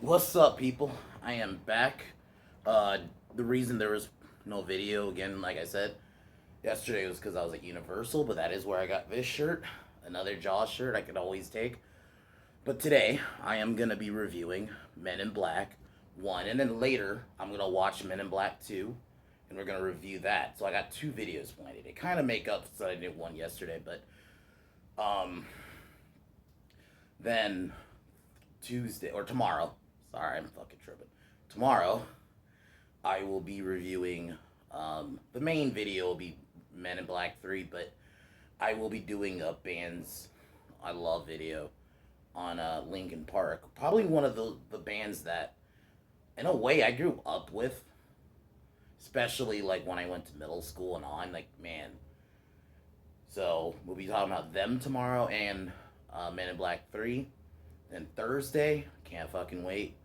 What's up, people? I am back. Uh, the reason there was no video again, like I said yesterday, was because I was at Universal, but that is where I got this shirt, another Jaws shirt I could always take. But today, I am gonna be reviewing Men in Black 1, and then later, I'm gonna watch Men in Black 2, and we're gonna review that. So I got two videos planned. They kind of make up so I did one yesterday, but um, then Tuesday or tomorrow. Sorry, I'm fucking tripping. Tomorrow, I will be reviewing. The main video will be Men in Black 3, but I will be doing a bands I love video on Linkin Park. Probably one of the bands that, in a way, I grew up with, especially like when I went to middle school and on. Like, man. So we'll be talking about them tomorrow and Men in Black 3. Then Thursday, can't fucking wait.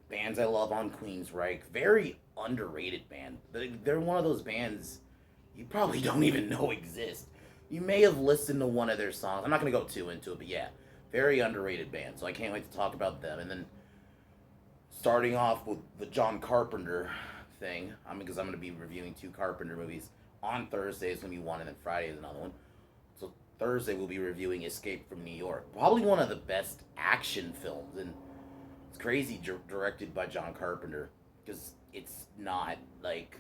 Bands I love on Queensryche. Very underrated band. They're one of those bands you probably don't even know exist. You may have listened to one of their songs. I'm not going to go too into it, but yeah, very underrated band. So I can't wait to talk about them. And then starting off with the John Carpenter thing, because I'm going to be reviewing two Carpenter movies. On Thursday is going to be one, and then Friday is another one. So Thursday we'll be reviewing Escape from New York. Probably one of the best action films, and it's crazy directed by John Carpenter because it's not like,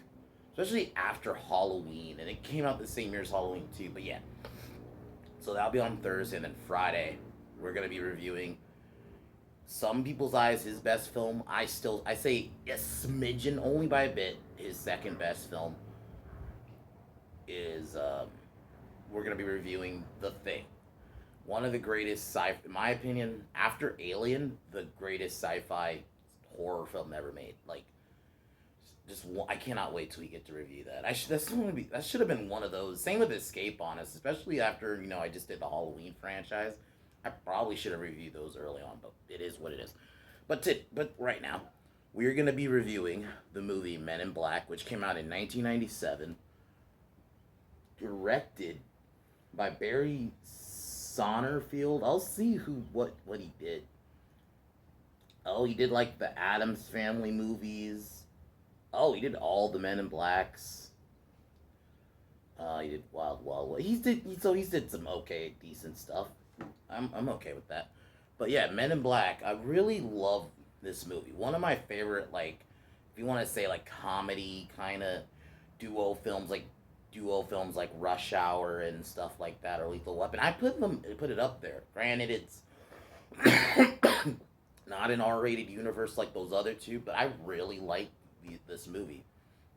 especially after Halloween, and it came out the same year as Halloween too. But yeah, so that'll be on Thursday, and then Friday we're gonna be reviewing Some People's Eyes, his best film. I say a smidgen, only by a bit. His second best film is we're gonna be reviewing The Thing, one of the greatest in my opinion, after Alien, the greatest sci-fi horror film ever made. Like, I cannot wait till we get to review that. That should have been one of those. Same with Escape, honest, especially after I just did the Halloween franchise. I probably should have reviewed those early on, but it is what it is. But right now, we're gonna be reviewing the movie Men in Black, which came out in 1997, directed by Barry Sonnenfeld. I'll see what he did. Oh, he did like the Addams Family movies. Oh, he did all the Men in Blacks. He did Wild Wild West. He's did some okay, decent stuff. I'm okay with that. But yeah, Men in Black. I really love this movie. One of my favorite, like, if you want to say like comedy kind of duo films like Rush Hour and stuff like that, or Lethal Weapon. Put it up there. Granted, it's not an R-rated universe like those other two, but I really like this movie.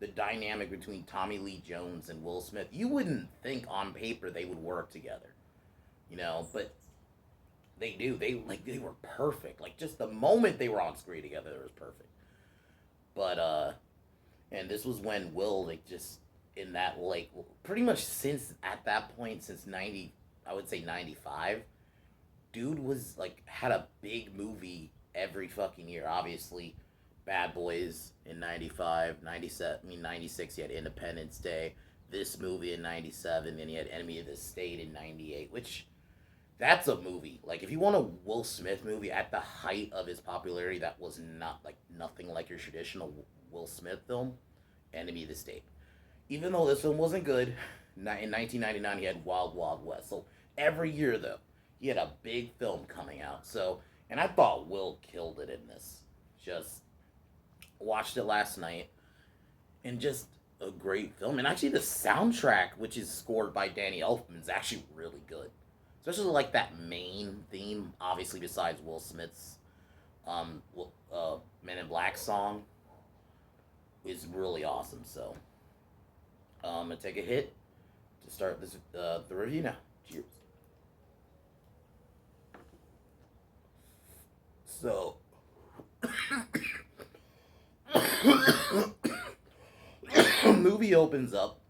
The dynamic between Tommy Lee Jones and Will Smith. You wouldn't think on paper they would work together, but they do. They were perfect. Like, just the moment they were on screen together, it was perfect. But and this was when Will, like, just in that, like, pretty much since at that point, since 90, I would say 95, dude was like had a big movie every fucking year. Obviously, Bad Boys in 95, 97, 96, he had Independence Day. This movie in 97, then he had Enemy of the State in 98, which, that's a movie. Like, if you want a Will Smith movie at the height of his popularity, that was not like nothing like your traditional Will Smith film, Enemy of the State. Even though this film wasn't good, in 1999 he had Wild Wild West. So every year, though, he had a big film coming out. So, and I thought Will killed it in this. Just watched it last night, and just a great film. And actually, the soundtrack, which is scored by Danny Elfman, is actually really good. Especially like that main theme, obviously besides Will Smith's Men in Black song, is really awesome. So I'm gonna take a hit to start the review now. Cheers. So movie opens up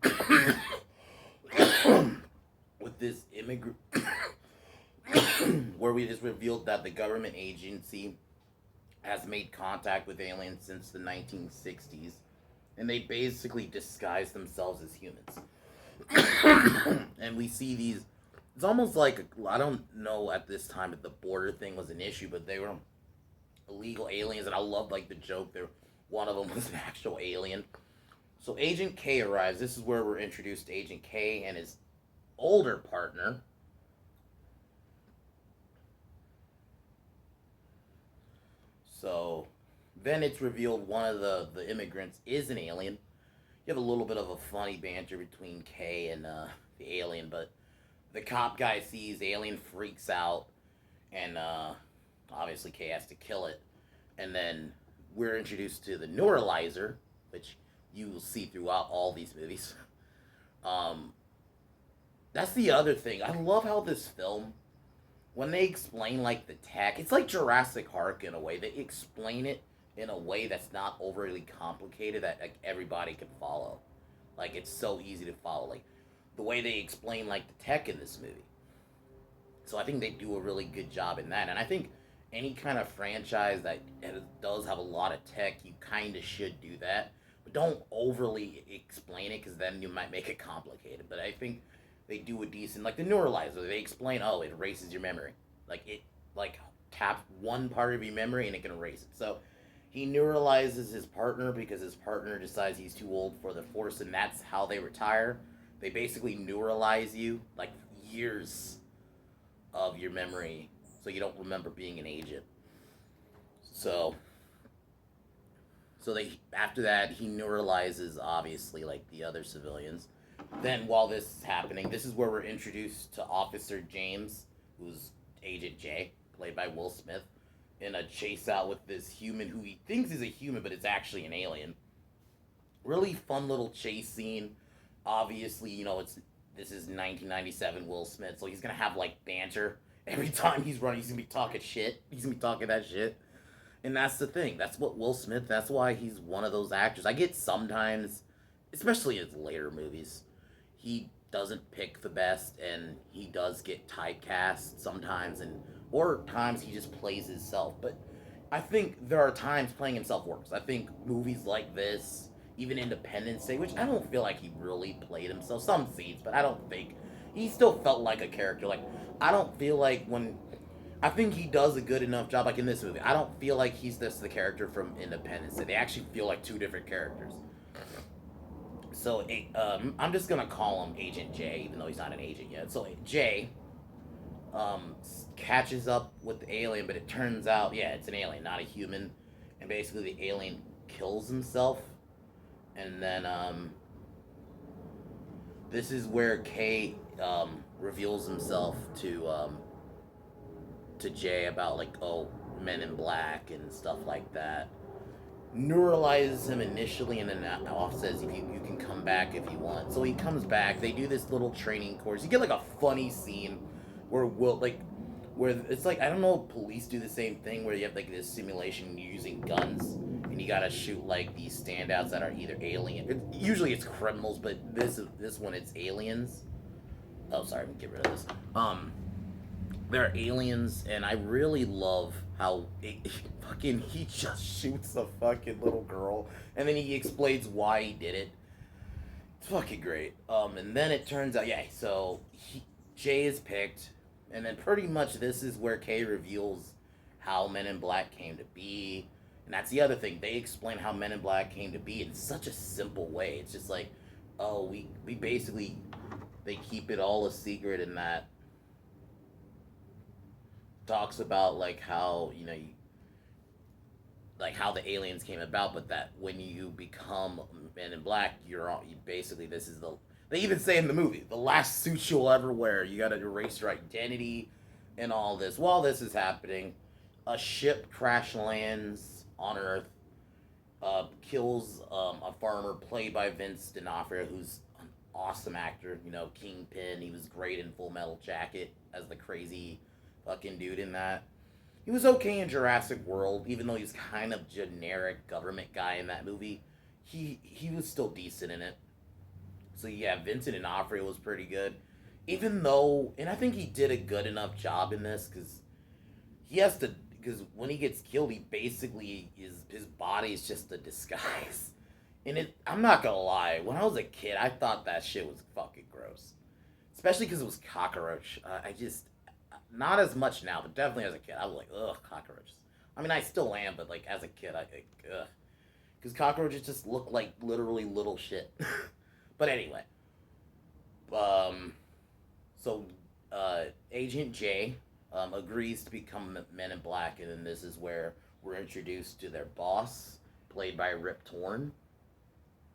with this immigrant where we just revealed that the government agency has made contact with aliens since the 1960s, and they basically disguise themselves as humans. And we see these. It's almost like, I don't know at this time if the border thing was an issue, but they were illegal aliens, and I love like the joke there. One of them was an actual alien. So Agent K arrives. This is where we're introduced to Agent K and his older partner. So then it's revealed one of the immigrants is an alien. You have a little bit of a funny banter between K and the alien, but the cop guy sees the alien, freaks out, and obviously K has to kill it. And then we're introduced to the neuralizer, which you will see throughout all these movies. Um, that's the other thing. I love how this film, when they explain like the tech, it's like Jurassic Park in a way. They explain it in a way that's not overly complicated that like everybody can follow. Like it's so easy to follow. Like the way they explain like the tech in this movie. So I think they do a really good job in that. And I think any kind of franchise that does have a lot of tech, you kind of should do that. But don't overly explain it because then you might make it complicated. But I think they do a decent, like the neuralizer. They explain, oh, it erases your memory. Like it, like taps one part of your memory and it can erase it. So he neuralizes his partner because his partner decides he's too old for the force, and that's how they retire. They basically neuralize you like years of your memory so you don't remember being an agent. So they after that he neuralizes obviously like the other civilians. Then while this is happening, this is where we're introduced to Officer James, who's Agent J, played by Will Smith, in a chase out with this human who he thinks is a human, but it's actually an alien. Really fun little chase scene. Obviously, this is 1997 Will Smith, so he's gonna have like banter every time he's running. He's gonna be talking shit. He's gonna be talking that shit, and that's the thing. That's what Will Smith. That's why he's one of those actors. I get sometimes, especially in his later movies, he doesn't pick the best, and he does get typecast sometimes, and or times he just plays himself. But I think there are times playing himself works. I think movies like this, even Independence Day, which I don't feel like he really played himself. Some scenes, but I don't think he still felt like a character. Like I don't feel like when I think he does a good enough job. Like in this movie, I don't feel like he's just the character from Independence Day. They actually feel like two different characters. So I'm just gonna call him Agent J, even though he's not an agent yet. So J catches up with the alien, but it turns out, yeah, it's an alien, not a human. And basically, the alien kills himself. And then this is where K reveals himself to Jay about like, oh, Men in Black and stuff like that. Neuralizes him initially, and then off says you can come back if you want. So he comes back. They do this little training course. You get like a funny scene where where it's like, I don't know if police do the same thing where you have like this simulation using guns and you gotta shoot like these standouts that are either usually it's criminals, but this one it's aliens. Oh, sorry, get rid of this. They're aliens, and I really love how he just shoots a fucking little girl, and then he explains why he did it. It's fucking great. And then it turns out, yeah, so Jay is picked, and then pretty much this is where Kay reveals how Men in Black came to be, and that's the other thing. They explain how Men in Black came to be in such a simple way. It's just like, oh, we basically, they keep it all a secret, in that talks about like how like how the aliens came about, but that when you become Men in Black, you basically, this is they even say in the movie, the last suit you'll ever wear. You got to erase your identity and all this. While this is happening, a ship crash lands on Earth, kills a farmer played by Vince D'Onofrio, who's an awesome actor. Kingpin. He was great in Full Metal Jacket as the crazy fucking dude in that. He was okay in Jurassic World, even though he's kind of generic government guy in that movie. He was still decent in it. So yeah, Vincent D'Onofrio was pretty good. Even though, and I think he did a good enough job in this, because when he gets killed, he basically his body is just a disguise. And I'm not gonna lie, when I was a kid, I thought that shit was fucking gross, especially because it was cockroach. I just, not as much now, but definitely as a kid, I was like, ugh, cockroaches. I mean, I still am, but like as a kid, I think, because cockroaches just look like literally little shit. But anyway, um, so Agent J agrees to become Men in Black, and then this is where we're introduced to their boss, played by Rip Torn.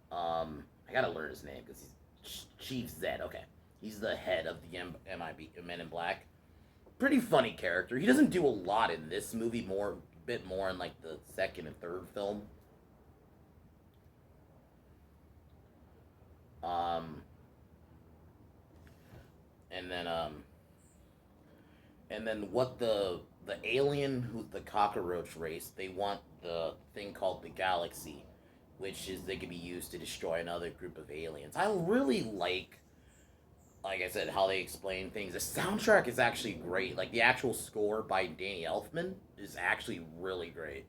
I gotta learn his name because he's Chief Zed. Okay, he's the head of the MIB Men in Black. Pretty funny character. He doesn't do a lot in this movie. Bit more in like the second and third film. Um, and then what the alien who's the cockroach race, they want the thing called the galaxy, which is they can be used to destroy another group of aliens. I really like I said, how they explain things. The soundtrack is actually great. Like the actual score by Danny Elfman is actually really great.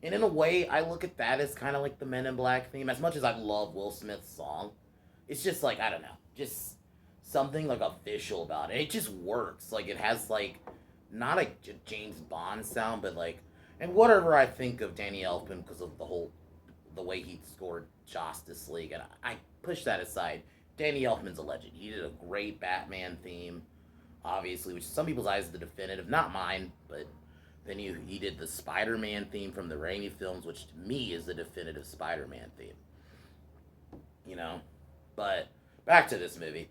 And in a way, I look at that as kind of like the Men in Black theme. As much as I love Will Smith's song, it's just like I don't know, just something like official about it. It just works. Like it has like not a James Bond sound, but like, and whatever I think of Danny Elfman because of the way he scored Justice League, and I push that aside. Danny Elfman's a legend. He did a great Batman theme, obviously, which some people's eyes is the definitive, not mine, but then he did the Spider-Man theme from the Raimi films, which to me is the definitive Spider-Man theme. You know, but back to this movie.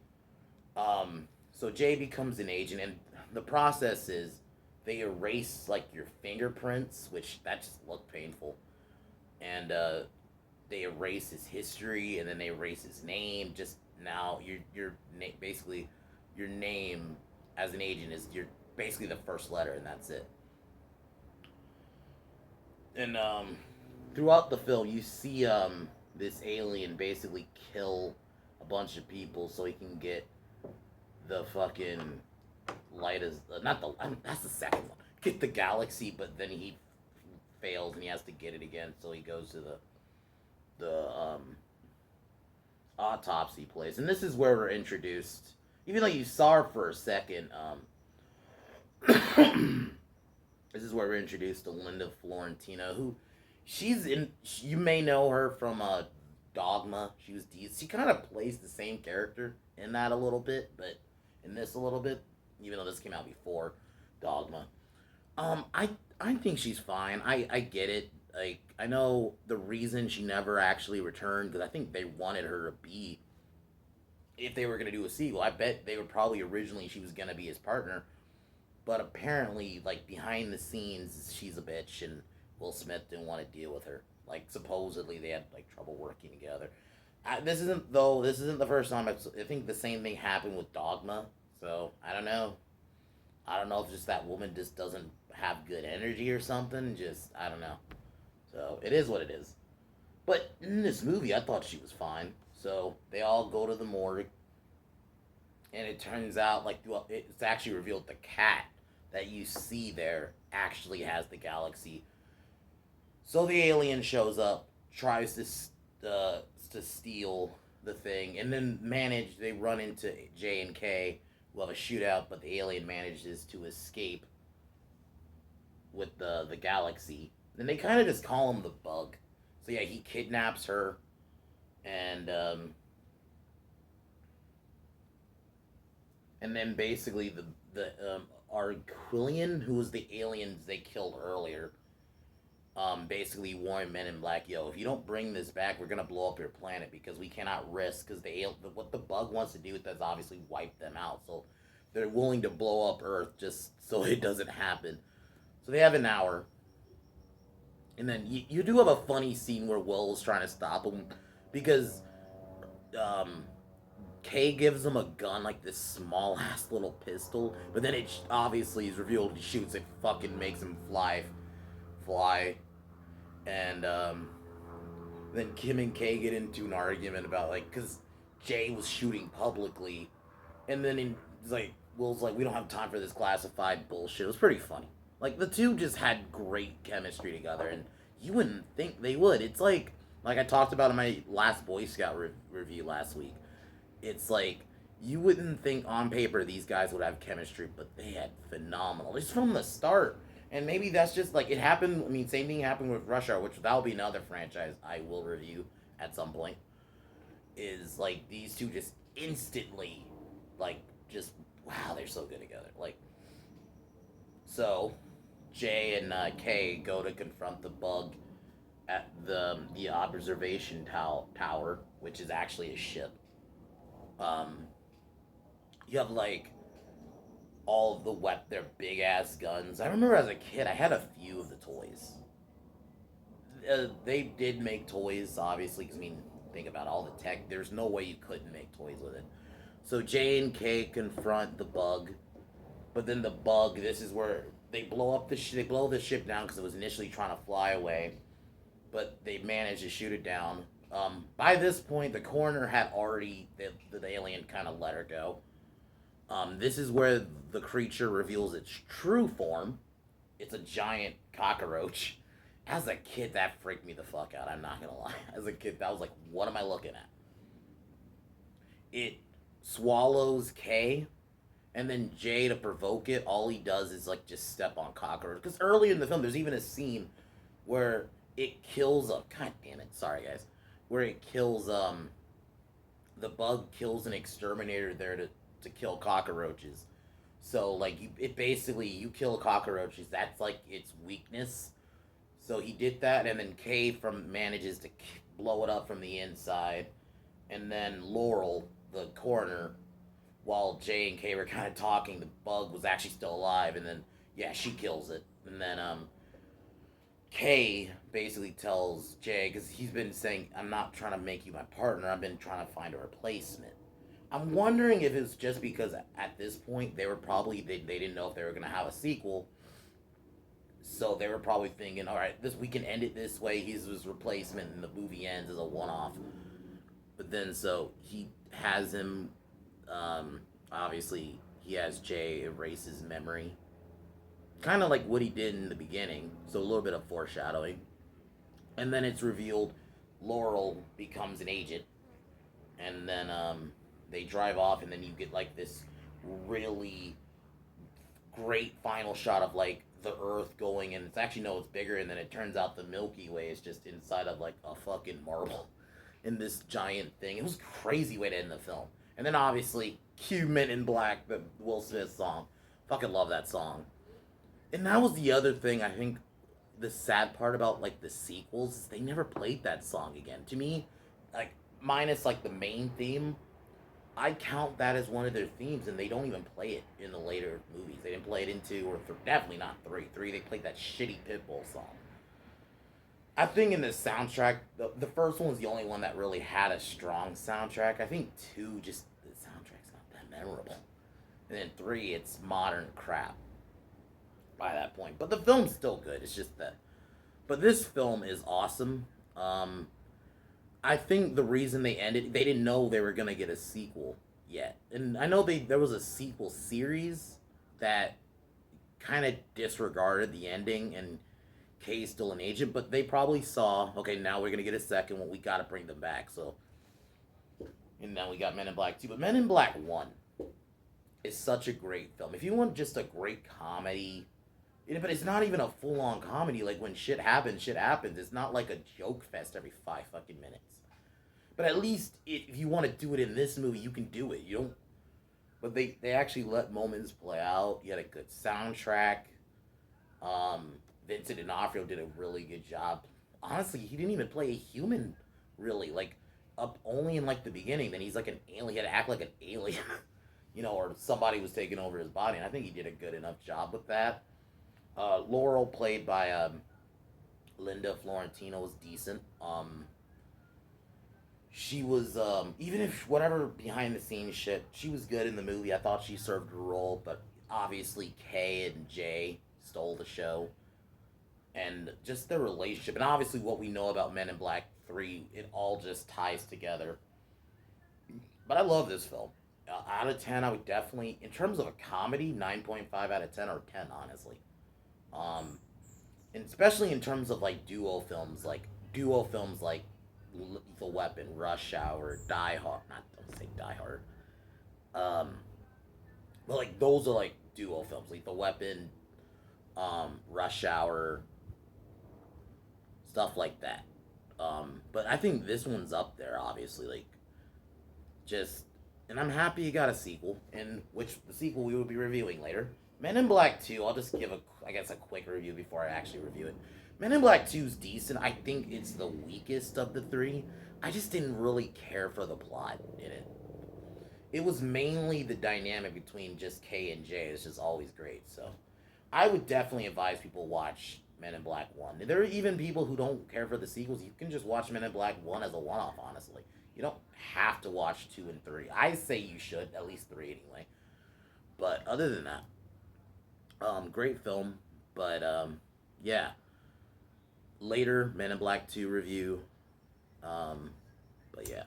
So Jay becomes an agent, and the process is they erase like your fingerprints, which that just looked painful, and they erase his history, and then they erase his name. Just now, basically your name as an agent is your basically the first letter, and that's it. And throughout the film, you see this alien basically kill a bunch of people so he can get the fucking light as not the that's the second one. Get the galaxy, but then he fails and he has to get it again. So he goes to the autopsy place, and this is where we're introduced. Even though you saw her for a second, this is where we're introduced to Linda Florentina, who she's in. You may know her from Dogma. She kind of plays the same character in that a little bit, but in this a little bit, even though this came out before Dogma. I think she's fine. I get it. Like I know the reason she never actually returned because I think they wanted her to be if they were gonna do a sequel. I bet they were probably originally she was gonna be his partner, but apparently like behind the scenes she's a bitch and Will Smith didn't want to deal with her. Like supposedly they had like trouble working together. This isn't the first time. I think the same thing happened with Dogma. So I don't know. I don't know if just that woman just doesn't have good energy or something. Just I don't know. So it is what it is. But in this movie, I thought she was fine. So they all go to the morgue, and it turns out like it's actually revealed the cat that you see there actually has the galaxy. So the alien shows up, tries to steal the thing, and then they run into J and K, who have a shootout, but the alien manages to escape with the galaxy. And they kind of just call him the Bug. So yeah, he kidnaps her, and then basically the Arquillian, who was the aliens they killed earlier, basically warned Men in Black, yo, if you don't bring this back, we're gonna blow up your planet because we cannot risk because what the Bug wants to do is obviously wipe them out. So they're willing to blow up Earth just so it doesn't happen. So they have an hour. And then you do have a funny scene where Will is trying to stop him because um, Kay gives him a gun, like this small ass little pistol, but then it obviously is revealed he shoots it, fucking makes him fly, and then Kim and Kay get into an argument about like because Jay was shooting publicly, and then he's like Will's like we don't have time for this classified bullshit. It was pretty funny. Like the two just had great chemistry together, and you wouldn't think they would. It's like I talked about in my last Boy Scout review last week. It's like you wouldn't think on paper these guys would have chemistry, but they had phenomenal just from the start. And maybe that's just like it happened. I mean, same thing happened with Rush Hour, which that'll be another franchise I will review at some point. Is like these two just instantly, like, just wow, they're so good together. Like, so Jay and Kay go to confront the bug at the observation tower, which is actually a ship. Um, you have like all of their big ass guns. I remember as a kid, I had a few of the toys. They did make toys, obviously, because I mean, think about all the tech. There's no way you couldn't make toys with it. So Jay and Kay confront the bug, but then the bug. This is where they blow up they blow the ship down because it was initially trying to fly away, but they managed to shoot it down. By this point, the coroner had already the alien kind of let her go. This is where the creature reveals its true form. It's a giant cockroach. As a kid, that freaked me the fuck out. I'm not gonna lie. As a kid, that was like, what am I looking at? It swallows Kay, and then Jay, to provoke it, all he does is like just step on cockroach. Because early in the film, there's even a scene where it kills a god damn it, sorry guys, where it kills the bug kills an exterminator there to kill cockroaches. So like it basically you kill cockroaches. That's like its weakness. So he did that, and then Kay from manages to blow it up from the inside, and then Laurel, the coroner, while Jay and Kay were kind of talking, the bug was actually still alive, and then yeah, she kills it, and then Kay basically tells Jay because he's been saying, "I'm not trying to make you my partner. I've been trying to find a replacement." I'm wondering if it's just because at this point they were probably they didn't know if they were gonna have a sequel, so they were probably thinking, all right, this we can end it this way. He's his replacement, and the movie ends as a one-off. But then so he has him. Obviously, he has Jay erase his memory, kind of like what he did in the beginning. So a little bit of foreshadowing, and then it's revealed Laurel becomes an agent, and then they drive off, and then you get like this really great final shot of like the Earth going, and it's actually no, it's bigger, and then it turns out the Milky Way is just inside of like a fucking marble in this giant thing. It was a crazy way to end the film. And then obviously Cue Men in Black, the Will Smith song. Fucking love that song. And that was the other thing I think the sad part about like the sequels is they never played that song again. To me, like minus like the main theme, I count that as one of their themes, and they don't even play it in the later movies. They didn't play it in two or definitely not three. Three, they played that shitty Pitbull song. I think in the soundtrack, the first one was the only one that really had a strong soundtrack. I think two, just the soundtrack's not that memorable. And then three, it's modern crap by that point. But the film's still good. It's just that. But this film is awesome. I think the reason they ended, they didn't know they were gonna get a sequel yet, and I know there was a sequel series that kind of disregarded the ending, and Kay's still an agent, but they probably saw, okay, now we're gonna get a second one, we gotta bring them back. So, and now we got Men in Black 2, but Men in Black 1 is such a great film. If you want just a great comedy, but it's not even a full on comedy. Like when shit happens, shit happens. It's not like a joke fest every 5 fucking minutes. But at least if you want to do it in this movie, you can do it. You don't. But they actually let moments play out. You had a good soundtrack. Vincent D'Onofrio did a really good job. Honestly, he didn't even play a human, really. Like up only in like the beginning. Then he's like an alien. He had to act like an alien, or somebody was taking over his body. And I think he did a good enough job with that. Laurel, played by Linda Florentino, was decent. She was, even if whatever behind the scenes shit, she was good in the movie. I thought she served her role, but obviously Kay and Jay stole the show. And just their relationship, and obviously what we know about Men in Black 3, it all just ties together. But I love this film. Out of 10, I would definitely, in terms of a comedy, 9.5 out of 10, or 10, honestly. Um, and especially in terms of like duo films like Lethal Weapon, Rush Hour, Die Hard. Not don't say Die Hard. Um, but like those are like duo films, Lethal Weapon, Rush Hour, stuff like that. But I think this one's up there, obviously. Like, just, and I'm happy you got a sequel, in which the sequel we will be reviewing later. Men in Black 2, I'll just give a quick review before I actually review it. Men in Black 2 is decent. I think it's the weakest of the three. I just didn't really care for the plot in it. It was mainly the dynamic between just K and J. It's just always great. So I would definitely advise people watch Men in Black 1. There are even people who don't care for the sequels. You can just watch Men in Black 1 as a one off, honestly. You don't have to watch 2 and 3. I say you should, at least 3 anyway. But other than that, great film. But yeah, later Men in Black 2 review. But yeah,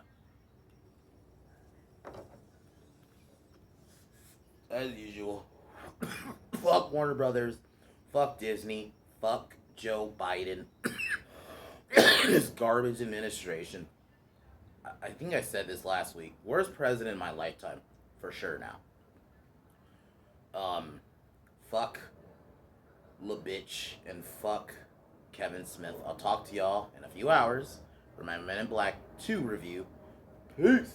as usual, fuck Warner Brothers, fuck Disney, fuck Joe Biden, this garbage administration. I think I said this last week. Worst president in my lifetime, for sure now. Fuck LaBitch and fuck Kevin Smith. I'll talk to y'all in a few hours for my Men in Black 2 review. Peace.